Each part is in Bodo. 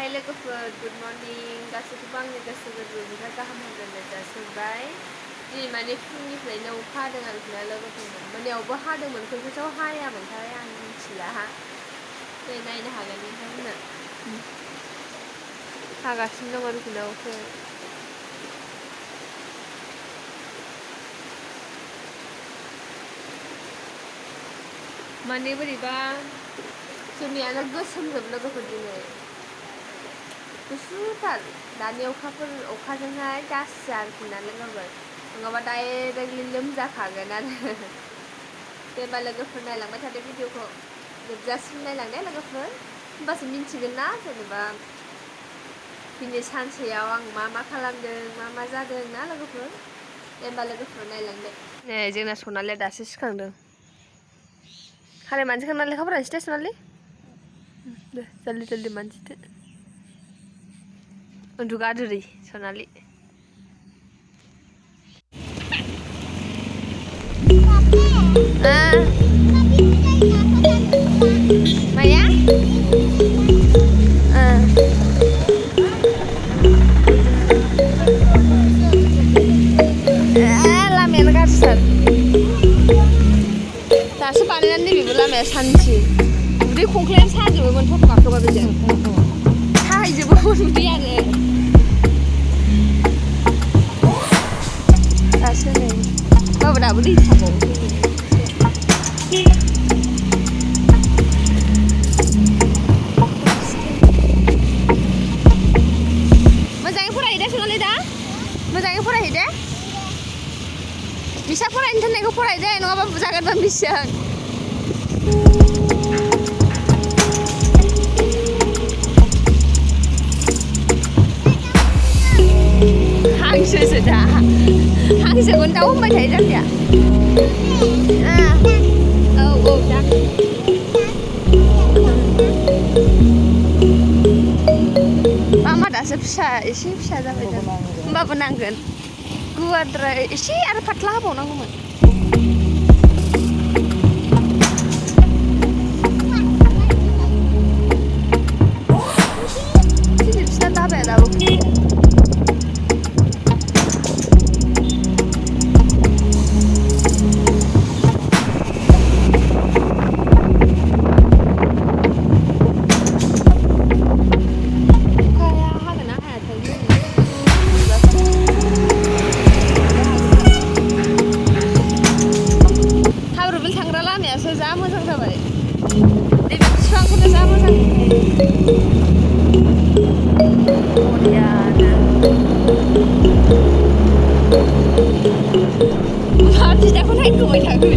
हाय लोगोफोर गुड मर्निं गासैखौबो आंनि गोसो गोरबोनिफ्राय गाहाम हामलायनाय जासिहरबाय दिनै माने फुंनिफ्रायनो अखा हादों आरोखि ना लोगोफोर मोनायावबो हादोंमोन खयथासोआव हायामोनथाय आं मिथिला दे नायनो हागोन नोंथांमोना हागासिनो दं आरोखि ना अखाया माने बोरैबा जोंनियानो गोसोमजोब लोगोफोर दिनै गुसुथार दानि अखाजोंहाय गासि आरोखि ना लोगोफोर नङाबा डाइरेक्टलि लोमजाखागोन आरो दे होमबा लोगोफोर नायलांबाय थादो भिडिअखौ जोबजासिम नायलांदे लोगोफोर होमबासो मिन्थिगोन ना जेनेबा दिनै सानसेयाव आं मा खालामदों मा जादों ना लोगोफोर दे होमबा लोगोफोर नायलांदे नै जोंना सनालिया दासो सिखांदों खानाय मानजिखांना लेखा फरायनोसै दे सनालि दे जल्दि मानजिदो उन्दुगादुरि सनालि माया लामायानो गाज्रिथार दासो बानायनानै बेबो लामाया सानसे उदै खंख्लायानो साजोबोमोन टट' गाखोबा बेजों साहैजोबोमोन उदैयानो दासो नै होमबाबो दाबो दै थाबावो मोजाङै फरायहैदे सनालि दा मोजाङै फरायहैदे मिसा फरायनो थिननायखौ फरायदे नङाबा बुजागोनबा मिसजों हांसोसो दा हांसोखौनो दाउ होनबाय थायो जाखिया औ दा मामा दासो फिसा एसे फिसा जाबाय दा होमबाबो नांगोन गुवारद्राय एसे आरो फाथ्ला होबावनांगौमोन गिदिरसिना दाबाया दाबो जा मोजां जाबाय बे बिफांखौनो जा मोजां बरियानो मा बिदाखौ नायखोबाय थाखो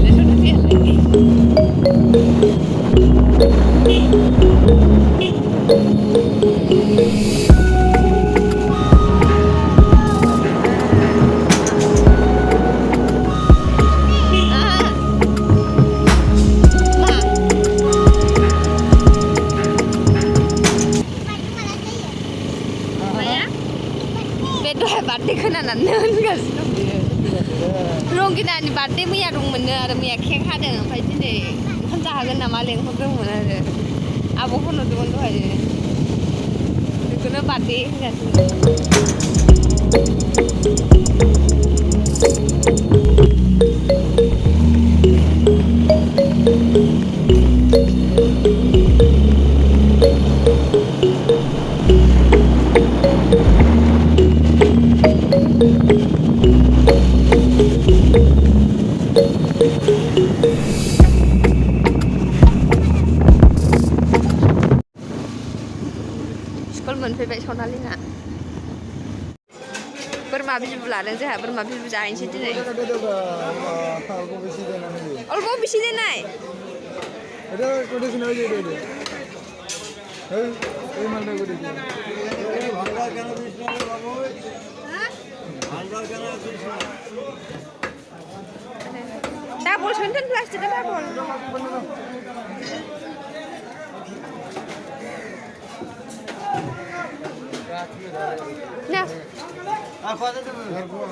बार्थडे खोनानानै होनगासिनो दं रंगिनानि बार्थडे मैया दंमोननो आरो मैया केक हादों ओमफ्राय दिनै ओंखाम जाहोगोन नामा लेंहरदोंमोन आरो आब' फनहरदोंमोन दहायो बेखौनो बार्थडे होनगासिनो स्कुल मोनफैबाय सनालिना बोरमा बिबु लादों जोंहा बोरमा बिबु जाहैनोसै दिनै अल्प बेसे देनाय डाबल सोनथोन प्लास्टिकआ डाबल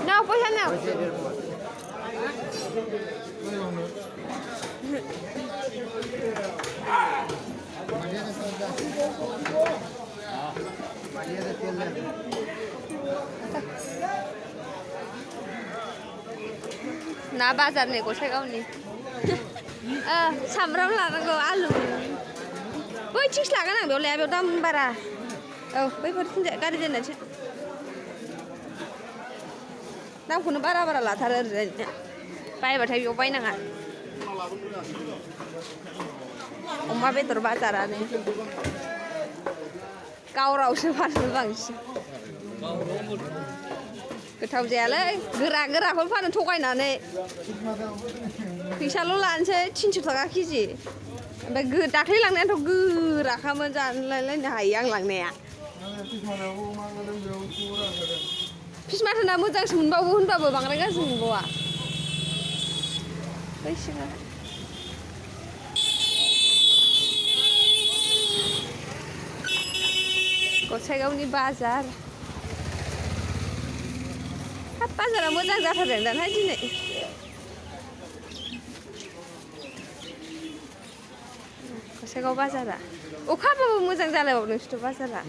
No, पैसा no. ना बाजारनि गसाइगावनि सामब्राम लानांगौ आलु बैथिंसो लागोन आं बेयाव लाया बेयाव दाम बारा औ बैफोरथिंजाय गारि दोननोसै दामखौनो बारा बारा लाथारो ओरैजाय बायबाथाय बेयाव बायनाङा अमा बेदर बाजारानो गावरावसो फानो बांसिन गोथाव जायालै गोरा गोराखौ फानो थगायनानै फैसाल' लानोसै 300 थाखा केजि ओमफ्राय दाख्लै लांनायाथ' गोराखामोन जानलायलायनो हायो आं लांनाया फिस माथोना मोजांसो मोनबावो होनबाबो बांद्राय गाज्रि मोनबावा बैसिङा गसाइगावनि बाजार हाब बाजारा मोजां जाथारदों दानहाय दिनै गसाइगाव बाजारा अखा हाबाबो मोजां जालायबावो नोंसोरथ' बाजारा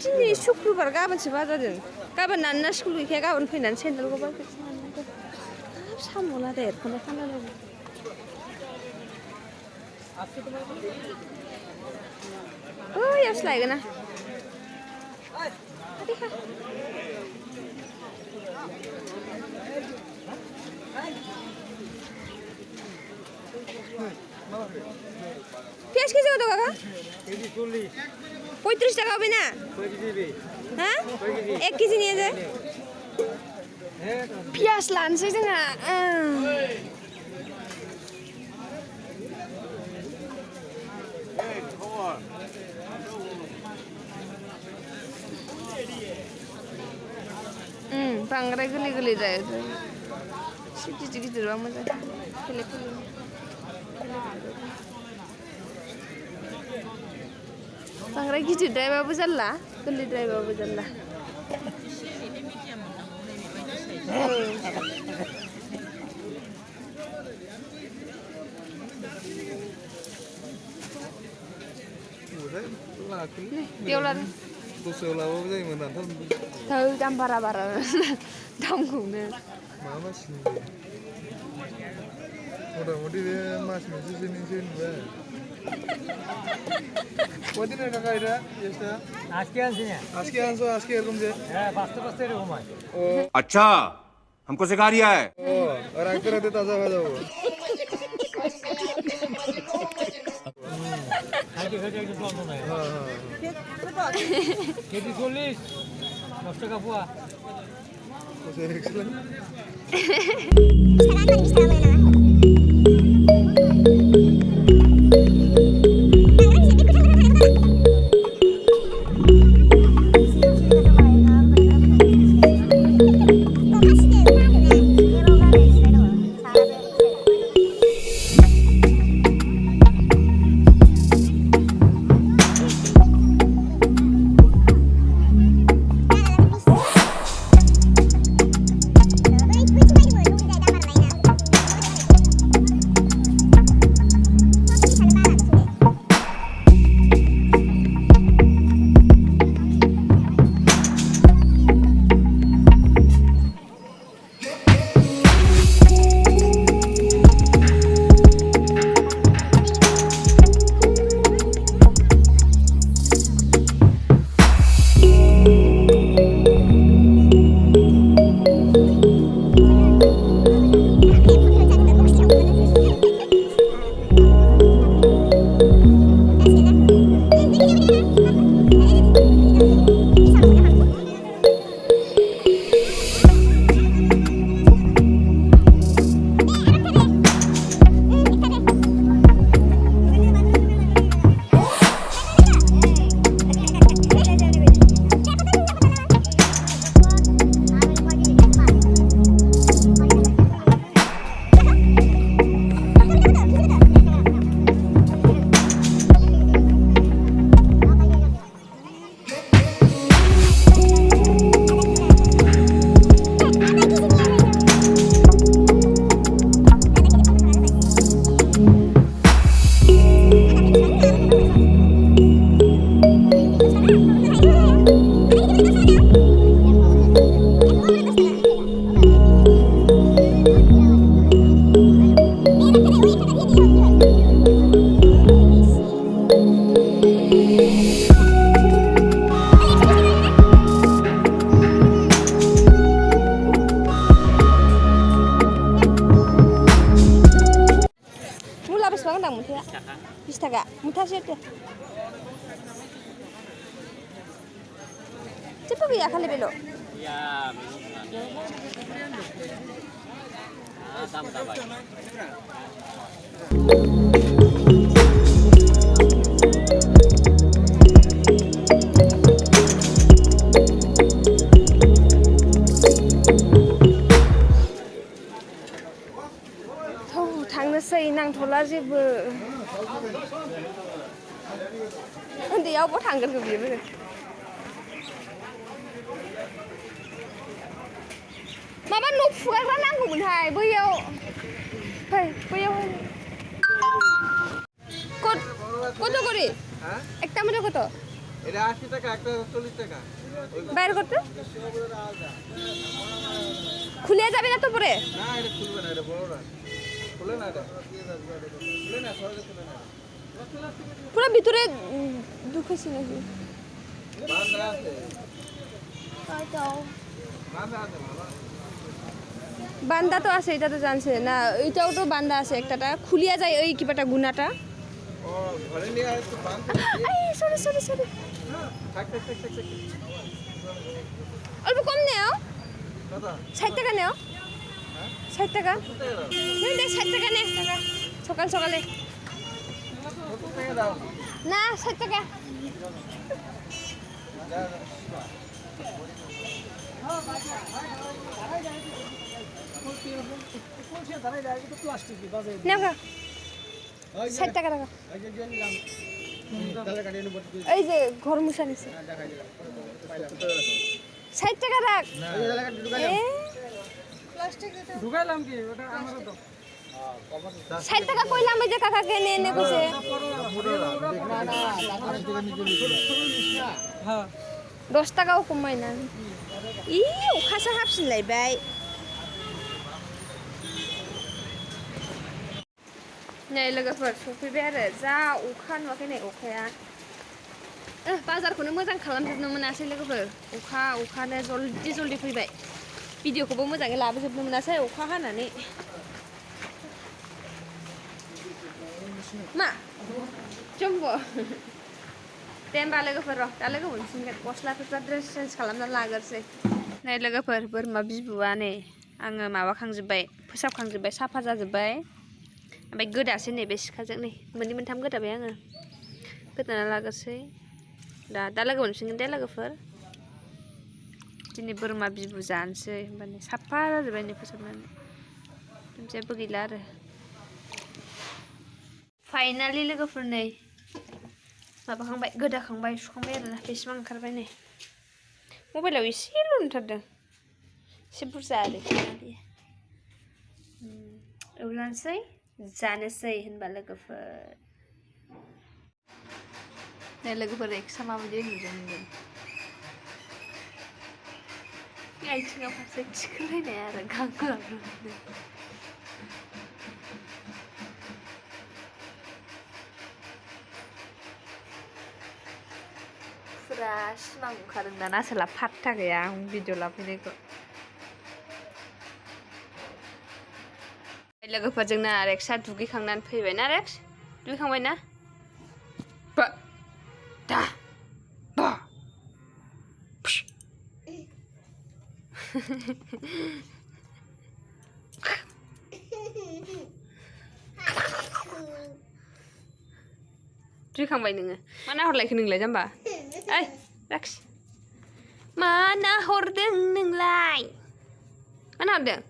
दिनै शुक्रबार गाबोनसो बाजार जादों गाबोन नानोना स्कुल गैखाया गाबोन फैनानै सेन्देलखौ बायफैनोसै नानोना हाब साम'ला देरखौनो फानलायलायबाय ओइयावसो लायगोन ना पियाज केजी कत काका 35 টাকা হবে না হ্যাঁ 1 কেজি নিয়ে যায় পিয়াজ লানসै जोंहा बांद्राय गोरलै गोरलै जायो एसे गिदिर गिदिरबा मोजां खेले खेले बांद्राय गिदिरद्रायबाबो जारला गोरलैद्रायबाबो जारला बेयाव दस्रायाव लाबाबो जायोमोन दाम बारा बारा दामखौनो मा मासिनि मथा मथि बे मास मोनसेसोनिसो नुबाय कति नहीं टका इधर ये आज के रूम से बस्ते रूम है अच्छा हमको सिखा रिया है और आते रहते ताजा भाजा वो केजी 40 10 টাকা পোয়া Mula beseबां होनदां मुथाया? 20 थाखा मुथासे दे जेबो गैया खालि बेल' दाम जाबाय थांनोसै नांथ'ला जेबो उन्दैयाव बहा थांगोन बियो माबा न' फुगारग्रा नांगौमोनहाय बैयाव फै बैयाव কত করে একটা মিটার কত এটা 80 টাকা একটা 40 টাকা বাইরে করতে খুলে যাবে না তো পরে না এটা খুলবে না এটা বড় না খুলে না এটা খুলে না সহজে খুলে না পুরো ভিতরে ঢুকেছি নাকি বান্দা আছে আইতাও বান্দা আছে বাবা বান্দা তো আছে এটা তো জানছে না এটাও তো বান্দা আছে একটাটা খুলিয়া যায় ওই কিবাটা গুনাটা ও ঘরে নিয়ে আসতে বান্দা আই সরি থাক অল্প কম নেও কত 60 টাকা নেও 60 টাকা নে 60 টাকা নে সকালে কত টাকা দাও না 60 টাকা নেও গা 60 টাকা টাকা এই যে ঘর মুছা নিছে 60 টাকা রাখ ঢুকাইলাম কি ওটা আমারও তো 60 টাকা কইলাম এই যে কাকাকে এনে কইছে হ্যাঁ 10 টাকাও কমাই না ই ওখাসা हाबसिनलायबाय नै लोगोफोर सफैबाय आरो जा अखा नुवाखै नै अखाया बाजारखौनो मोजां खालामजोबनो मोनासै लोगोफोर अखानो जल्दि फैबाय भिडिअखौबो मोजाङै लाबोजोबनो मोनासै अखा हानानै मा जम्बो दे होमबा लोगोफोर र' दा लोगो मोनफिनगोन गस्लाफोरखौ ड्रेस चेन्ज खालामना लाग्रोसै नै लोगोफोर बोरमा बिबुआ नै आङो माबाखांजोब्बाय फोसाबखांजोब्बाय साफा जाजोब्बाय ओमफ्राय गोदासै नै बे सिखाजों नै मोननै मोनथाम गोदाबाय आङो गोदाना लाग्रोसै दा लोगो मोनफिनगोन दे लोगोफोर दिनै बोरमा बिबु जानोसै होमबानो साफा जाजोब्बाय नै फोसाबनानै जेबो गैला आरो फाइनालि लोगोफोर नै माबाखांबाय गोदाखांबाय सुखांबाय आरोना बेसेबां ओंखारबाय नै मबाइलाव एसेल' नुथारदों एसे बुरजा आरो एवलानोसै जानोसै होनबा लोगोफोर नै लोगोफोर एक्सआ माबायदि नुदों आथिङाव फारसे थिखोलायनाय आरो गांगोआव फुरा सिमां ओंखारदों दाना आसोला फात्ता गैया आं भिडिअ लाफैनायखौ लोगोफोर जोंना रेक्सआ दुगैखांनानै फैबाय ना रेक्स दुगैखांबाय ना दुगैखांबाय नोङो मा नाहरलायखो नोंलाय जाम्बा ओइ रेक्स मा नाहरदों नोंलाय मा नाहरदों